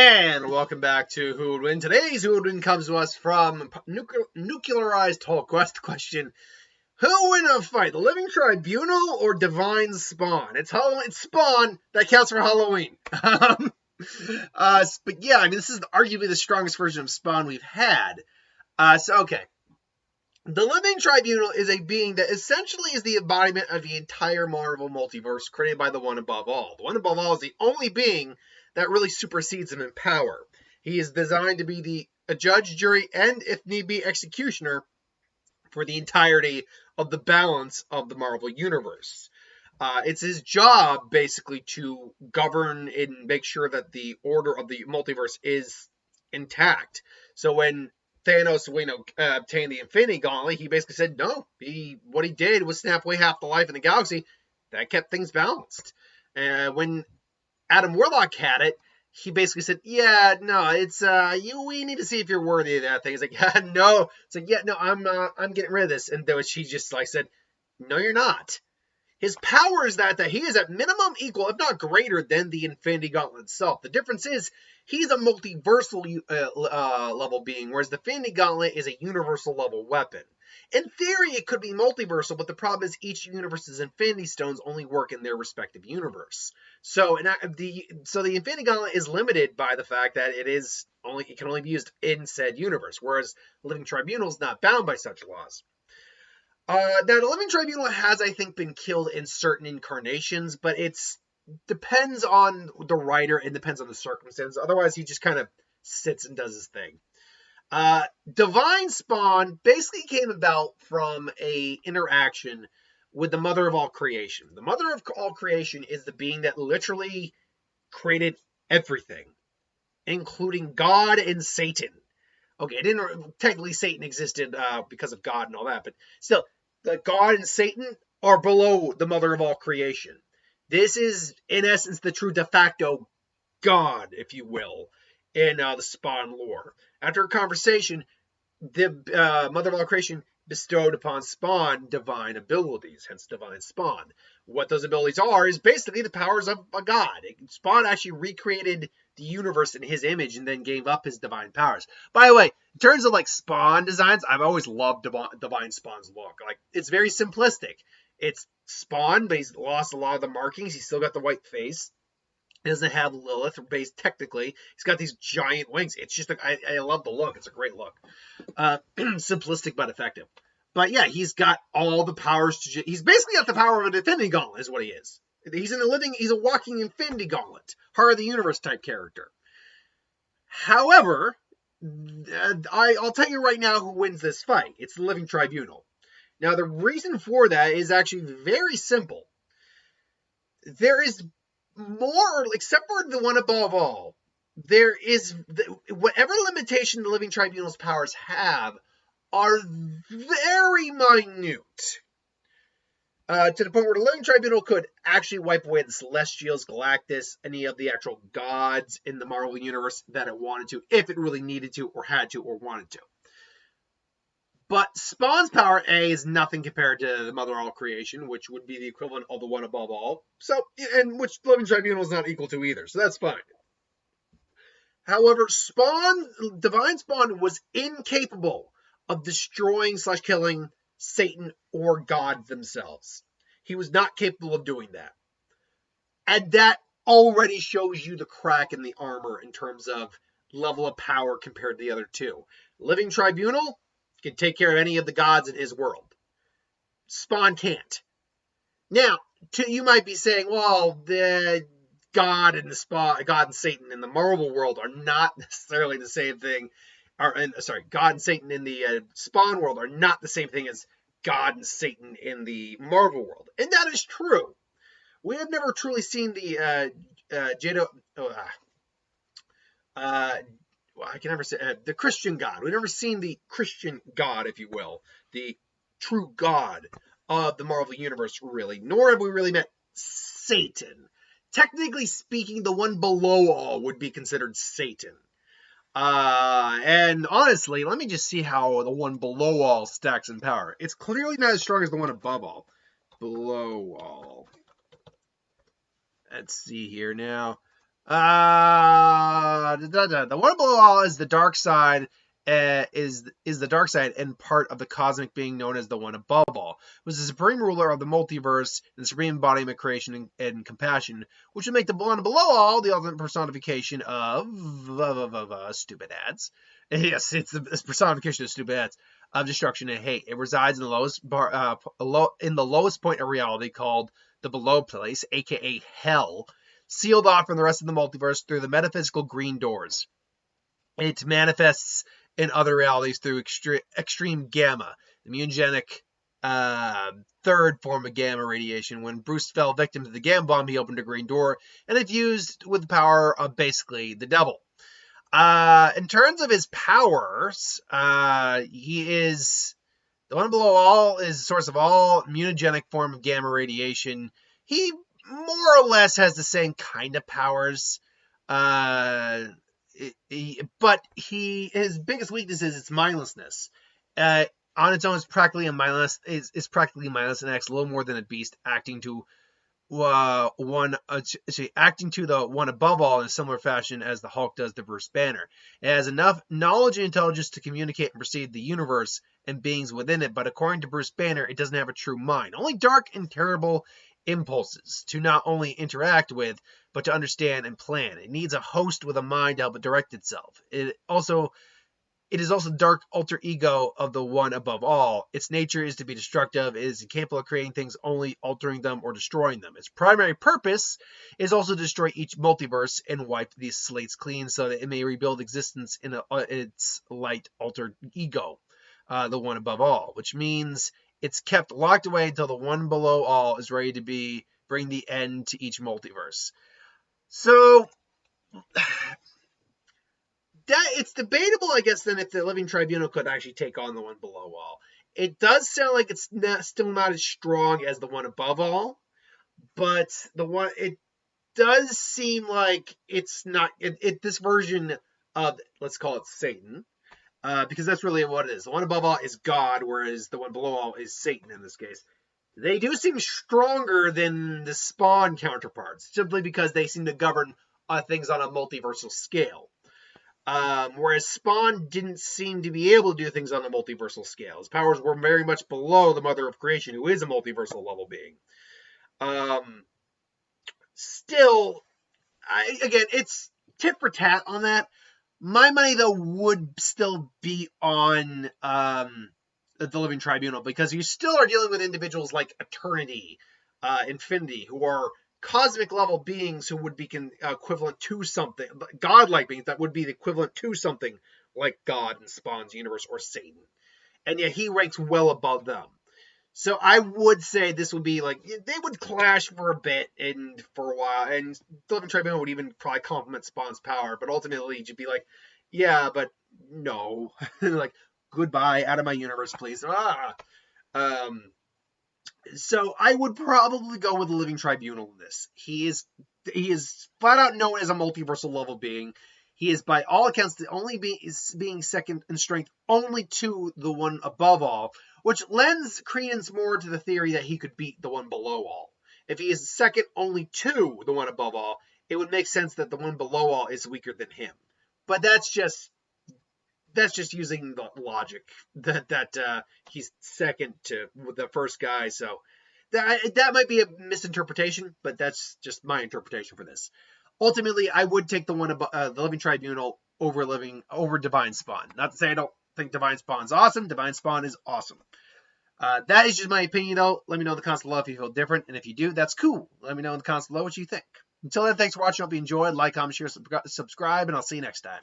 And welcome back to Who Would Win. Today's Who Would Win comes to us from Nuclearized Whole Quest question. Who will win a fight, the Living Tribunal or Divine Spawn? It's Spawn. That counts for Halloween. But yeah, I mean, this is arguably the strongest version of Spawn we've had. Okay. The Living Tribunal is a being that essentially is the embodiment of the entire Marvel multiverse created by the One Above All. The One Above All is the only being that really supersedes him in power. He is designed to be a judge, jury, and, if need be, executioner for the entirety of the balance of the Marvel Universe. It's his job, basically, to govern and make sure that the order of the multiverse is intact. So when Thanos, obtained the Infinity Gauntlet, he basically said, no, what he did was snap away half the life in the galaxy. That kept things balanced. When Adam Warlock had it, he basically said, yeah, no, it's, we need to see if you're worthy of that thing. He's like, yeah, no. It's like, yeah, no, I'm getting rid of this. And then she just said, no, you're not. His power is that he is at minimum equal, if not greater, than the Infinity Gauntlet itself. The difference is he's a multiversal level being, whereas the Infinity Gauntlet is a universal level weapon. In theory, it could be multiversal, but the problem is each universe's Infinity Stones only work in their respective universe. So the Infinity Gauntlet is limited by the fact that it can only be used in said universe, whereas Living Tribunal is not bound by such laws. Now, the Living Tribunal has, I think, been killed in certain incarnations, but it depends on the writer and depends on the circumstance. Otherwise, he just kind of sits and does his thing. Divine Spawn basically came about from a interaction with the Mother of All Creation. The Mother of All Creation is the being that literally created everything, including God and Satan. Okay, technically Satan existed because of God and all that, but still, the God and Satan are below the Mother of All Creation. This is, in essence, the true de facto God, if you will, in the Spawn lore. After a conversation, the Mother of All Creation bestowed upon Spawn divine abilities, hence Divine Spawn. What those abilities are is basically the powers of a god. Spawn actually recreated the universe in his image and then gave up his divine powers. By the way, in terms of Spawn designs, I've always loved Divine Spawn's look. It's very simplistic. It's Spawn, but he's lost a lot of the markings. He's still got the white face. He doesn't have Lilith, based technically. He's got these giant wings. It's just, I love the look. It's a great look. Simplistic but effective. But yeah, he's got all the powers he's basically got the power of an Infinity Gauntlet, is what he is. He's a walking Infinity Gauntlet, heart of the universe type character. However, I'll tell you right now who wins this fight. It's the Living Tribunal. Now, the reason for that is actually very simple. There is more, except for the One Above All, there is whatever limitation the Living Tribunal's powers have are very minute. To the point where the Living Tribunal could actually wipe away the Celestials, Galactus, any of the actual gods in the Marvel Universe that it wanted to, if it really needed to, or had to, or wanted to. But Spawn's power, A, is nothing compared to the Mother of All Creation, which would be the equivalent of the One Above All. And which the Living Tribunal is not equal to either, so that's fine. However, Divine Spawn was incapable of destroying/killing Satan or God themselves. He was not capable of doing that. And that already shows you the crack in the armor in terms of level of power compared to the other two. Living Tribunal can take care of any of the gods in his world. Spawn can't. Now, you might be saying, well, the God and Satan in the Marvel world are not necessarily the same thing. God and Satan in the Spawn world are not the same thing as God and Satan in the Marvel world. And that is true. We have never truly seen the the Christian God. We've never seen the Christian God, if you will, the true God of the Marvel Universe, really. Nor have we really met Satan. Technically speaking, the one below all would be considered Satan. And honestly, let me just see how the one below all stacks in power. It's clearly not as strong as the one above all. Below all. Let's see here now. The one below all is the dark side. Is the dark side and part of the cosmic being known as the one above all, was the supreme ruler of the multiverse and the supreme embodiment of creation and compassion, which would make the one below all the ultimate personification of stupid ads. Yes, it's the personification of stupid ads, of destruction and hate. It resides in the lowest point of reality, called the below place, aka hell, sealed off from the rest of the multiverse through the metaphysical green doors. It manifests in other realities through extreme gamma, the mutagenic third form of gamma radiation. When Bruce fell victim to the gamma bomb, he opened a green door and infused with the power of basically the devil. In terms of his powers, he is the one below all, is the source of all mutagenic form of gamma radiation. He more or less has the same kind of powers. But his biggest weakness is its mindlessness. On its own, it's practically mindless. Is practically mindless and acts a little more than a beast, acting to the one above all in a similar fashion as the Hulk does to Bruce Banner. It has enough knowledge and intelligence to communicate and perceive the universe and beings within it, but according to Bruce Banner, it doesn't have a true mind. Only dark and terrible impulses to not only interact with, but to understand and plan. It needs a host with a mind to help it direct itself. It is also the dark alter ego of the one above all. Its nature is to be destructive. It is capable of creating things, only altering them or destroying them. Its primary purpose is also to destroy each multiverse and wipe these slates clean so that it may rebuild existence in its light altered ego, the one above all, which means it's kept locked away until the one below all is ready to bring the end to each multiverse. So it's debatable, I guess, then if the Living Tribunal could actually take on the one below all. It does sound like it's still not as strong as the one above all, but it does seem like it's not this version of, let's call it Satan, because that's really what it is. The one above all is God, whereas the one below all is Satan in this case. They do seem stronger than the Spawn counterparts, simply because they seem to govern things on a multiversal scale. Whereas Spawn didn't seem to be able to do things on a multiversal scale. His powers were very much below the Mother of Creation, who is a multiversal level being. Still, again, it's tit for tat on that. My money, though, would still be on the Living Tribunal, because you still are dealing with individuals like Eternity, Infinity, who are cosmic level beings who would be equivalent to something, godlike beings that would be the equivalent to something like God in Spawn's universe or Satan. And yet he ranks well above them. So I would say this would be like, they would clash for a bit and for a while, and the Living Tribunal would even probably complement Spawn's power, but ultimately you'd be like, yeah, but no. Like, goodbye, out of my universe, please. So I would probably go with the Living Tribunal in this. He is flat out known as a multiversal level being. He is, by all accounts, the only being second in strength only to the one above all, which lends credence more to the theory that he could beat the one below all. If he is second only to the one above all, it would make sense that the one below all is weaker than him. But that's just using the logic that he's second to the first guy. So that might be a misinterpretation, but that's just my interpretation for this. Ultimately, I would take the Living Tribunal over Divine Spawn. Not to say I don't think Divine Spawn's awesome. Divine Spawn is awesome. That is just my opinion, though. Let me know in the comments below if you feel different, and if you do, that's cool. Let me know in the comments below what you think. Until then, thanks for watching. I hope you enjoyed. Like, comment, share, subscribe, and I'll see you next time.